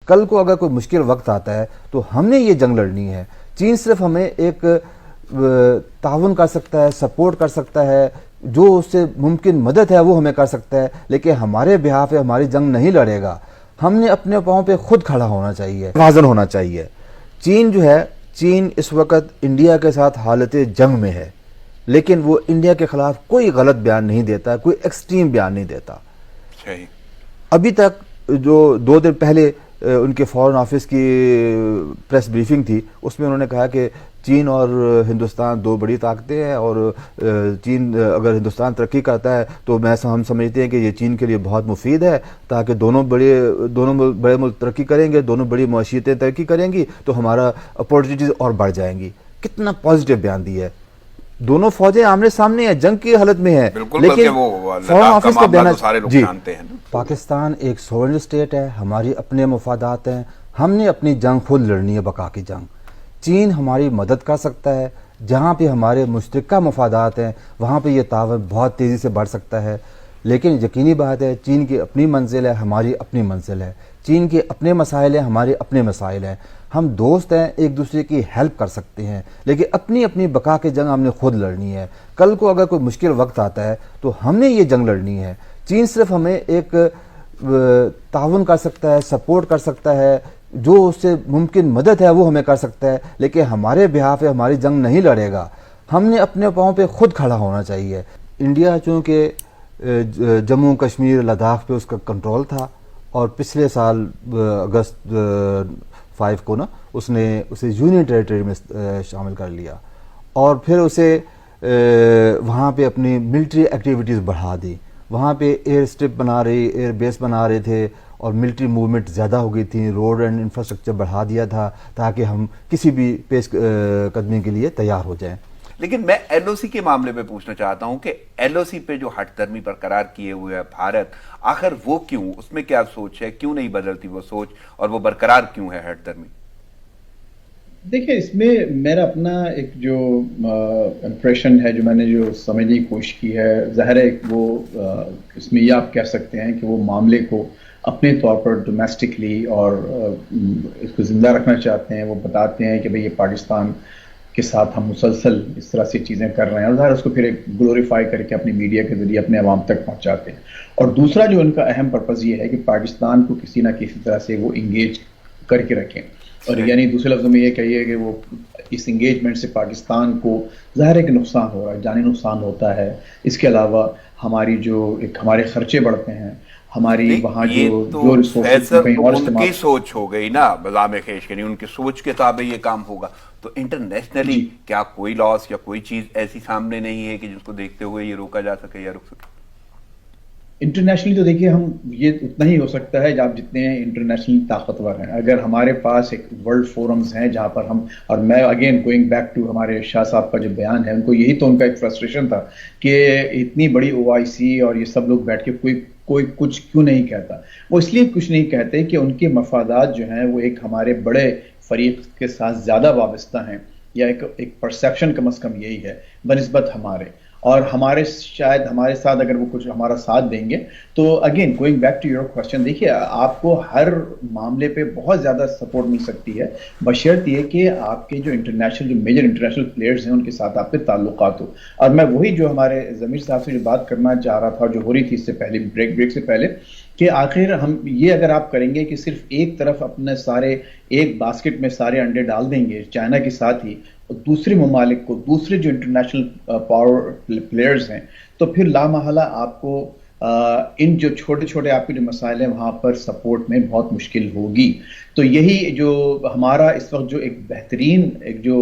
کل کو اگر کوئی مشکل وقت آتا ہے تو ہم نے یہ جنگ لڑنی ہے. چین صرف ہمیں ایک تعاون کر سکتا ہے, سپورٹ کر سکتا ہے, جو اس سے ممکن مدد ہے وہ ہمیں کر سکتا ہے, لیکن ہمارے بہاف پہ ہماری جنگ نہیں لڑے گا. ہم نے اپنے پاؤں پہ خود کھڑا ہونا چاہیے, توازن ہونا چاہیے. چین جو ہے, چین اس وقت انڈیا کے ساتھ حالت جنگ میں ہے, لیکن وہ انڈیا کے خلاف کوئی غلط بیان نہیں دیتا, کوئی ایکسٹریم بیان نہیں دیتا. ابھی تک جو 2 دن پہلے ان کے فارن آفس کی پریس بریفنگ تھی, اس میں انہوں نے کہا کہ چین اور ہندوستان 2 بڑی طاقتیں ہیں, اور چین اگر ہندوستان ترقی کرتا ہے تو ہم سمجھتے ہیں کہ یہ چین کے لیے بہت مفید ہے, تاکہ دونوں بڑے ملک ترقی کریں گے, دونوں بڑی معاشیتیں ترقی کریں گی تو ہمارا اپورچونیٹیز اور بڑھ جائیں گی. کتنا پازیٹیو بیان دیا ہے. دونوں فوجیں آمنے سامنے ہیں, جنگ کی حالت میں ہیں, لیکن فارن آفس کا دینا جی پاکستان ایک سورن اسٹیٹ ہے, ہماری اپنے مفادات ہیں, ہم نے اپنی جنگ خود لڑنی ہے, بقا کی جنگ. چین ہماری مدد کر سکتا ہے, جہاں پہ ہمارے مشترکہ مفادات ہیں وہاں پہ یہ تعاون بہت تیزی سے بڑھ سکتا ہے. لیکن یقینی بات ہے, چین کی اپنی منزل ہے, ہماری اپنی منزل ہے. چین کے اپنے مسائل ہیں, ہمارے اپنے مسائل ہیں. ہم دوست ہیں, ایک دوسرے کی ہیلپ کر سکتے ہیں, لیکن اپنی اپنی بقا کی جنگ ہم نے خود لڑنی ہے. کل کو اگر کوئی مشکل وقت آتا ہے تو ہم نے یہ جنگ لڑنی ہے. چین صرف ہمیں ایک تعاون کر سکتا ہے, سپورٹ کر سکتا ہے, جو اس سے ممکن مدد ہے وہ ہمیں کر سکتا ہے, لیکن ہمارے بہاف پہ ہماری جنگ نہیں لڑے گا. ہم نے اپنے پاؤں پہ خود کھڑا ہونا چاہیے. انڈیا چونکہ جموں کشمیر لداخ پہ اس کا کنٹرول تھا, اور پچھلے سال اگست 5 کو نا اس نے اسے یونین ٹیریٹری میں شامل کر لیا, اور پھر اسے وہاں پہ اپنی ملٹری ایکٹیویٹیز بڑھا دی. وہاں پہ ایئر اسٹرپ ایئر بیس بنا رہے تھے, اور ملٹری موومنٹ زیادہ ہو گئی تھی, روڈ اینڈ انفراسٹرکچر بڑھا دیا تھا تاکہ ہم کسی بھی پیش قدمی کے لیے تیار ہو جائیں. لیکن میں ایل او سی کے معاملے پہ پوچھنا چاہتا ہوں کہ ایل او سی پہ جو ہٹ درمی برقرار کیے ہوئے ہے بھارت, آخر وہ کیوں, اس میں کیا سوچ ہے, کیوں نہیں بدلتی وہ سوچ, اور وہ برقرار کیوں ہے ہٹ درمی؟ دیکھیں, اس میں میرا اپنا ایک جو امپریشن ہے, جو میں نے جو سمجھنے کی کوشش کی ہے, ظاہر ہے وہ اس میں یہ آپ کہہ سکتے ہیں کہ وہ معاملے کو اپنے طور پر ڈومیسٹکلی اور اس کو زندہ رکھنا چاہتے ہیں. وہ بتاتے ہیں کہ بھئی یہ پاکستان کے ساتھ ہم مسلسل اس طرح سے چیزیں کر رہے ہیں, اور ظاہر اس کو پھر ایک گلوریفائی کر کے اپنی میڈیا کے ذریعے اپنے عوام تک پہنچاتے ہیں. اور دوسرا جو ان کا اہم پرپز یہ ہے کہ پاکستان کو کسی نہ کسی طرح سے وہ انگیج کر کے رکھیں, اور یعنی دوسرے لفظوں میں یہ کہیے کہ وہ اس انگیجمنٹ سے پاکستان کو ظاہر ہے کہ نقصان ہو رہا ہے, جانی نقصان ہوتا ہے. اس کے علاوہ ہماری جو ایک ہمارے خرچے بڑھتے ہیں, ہماری وہاں جو ریسورسز کہیں اور ان کی سوچ ہو گئی نا بذام خیش, یعنی ان کی سوچ کے تابع یہ کام ہوگا. تو انٹرنیشنلی کیا کوئی لاس یا کوئی چیز ایسی سامنے نہیں ہے کہ جس کو دیکھتے ہوئے یہ روکا جا سکے یا رک سکے؟ انٹرنیشنلی تو دیکھیے, ہم یہ اتنا ہی ہو سکتا ہے جب جتنے انٹرنیشنلی طاقتور ہیں. اگر ہمارے پاس ایک ورلڈ فورمز ہیں جہاں پر ہم, اور میں اگین گوئنگ بیک ٹو ہمارے شاہ صاحب کا جو بیان ہے, ان کو یہی تو ان کا ایک فرسٹریشن تھا کہ اتنی بڑی OIC اور یہ سب لوگ بیٹھ کے کوئی کچھ کیوں نہیں کہتا. وہ اس لیے کچھ نہیں کہتے کہ ان کے مفادات جو ہیں وہ ایک ہمارے بڑے فریق کے ساتھ زیادہ وابستہ ہیں, یا ایک پرسیپشن کم از کم یہی ہے بنسبت ہمارے, اور ہمارے شاید ہمارے ساتھ اگر وہ کچھ ہمارا ساتھ دیں گے تو again going back to your question, دیکھیے آپ کو ہر معاملے پہ بہت زیادہ سپورٹ مل سکتی ہے بشرط یہ کہ آپ کے جو انٹرنیشنل جو میجر انٹرنیشنل پلیئرز ہیں ان کے ساتھ آپ کے تعلقات ہو. اور میں وہی جو ہمارے ضمیر صاحب سے جو بات کرنا چاہ رہا تھا, جو ہو رہی تھی اس سے پہلے بریک سے پہلے, کہ آخر ہم یہ اگر آپ کریں گے کہ صرف ایک طرف اپنے سارے ایک باسکٹ میں سارے انڈے ڈال دیں گے چائنا کے ساتھ ہی, دوسرے ممالک کو, دوسرے جو انٹرنیشنل پاور پلیئرز ہیں, تو پھر لامحالہ آپ کو ان جو چھوٹے چھوٹے آپ کے جو مسائل ہیں وہاں پر سپورٹ میں بہت مشکل ہوگی. تو یہی جو ہمارا اس وقت جو ایک بہترین ایک جو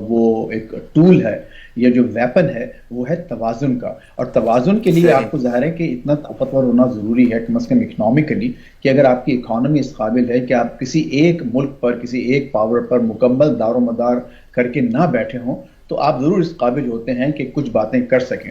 وہ ایک ٹول ہے یا جو ویپن ہے وہ ہے توازن کا. اور توازن کے لیے آپ کو ظاہر ہے کہ اتنا طاقتور ہونا ضروری ہے کم از کم اکنامکلی, کہ اگر آپ کی اکانومی اس قابل ہے کہ آپ کسی ایک ملک پر, کسی ایک پاور پر مکمل دار و مدار کر کے نہ بیٹھے ہوں, تو آپ ضرور اس قابل ہوتے ہیں کہ کچھ باتیں کر سکیں.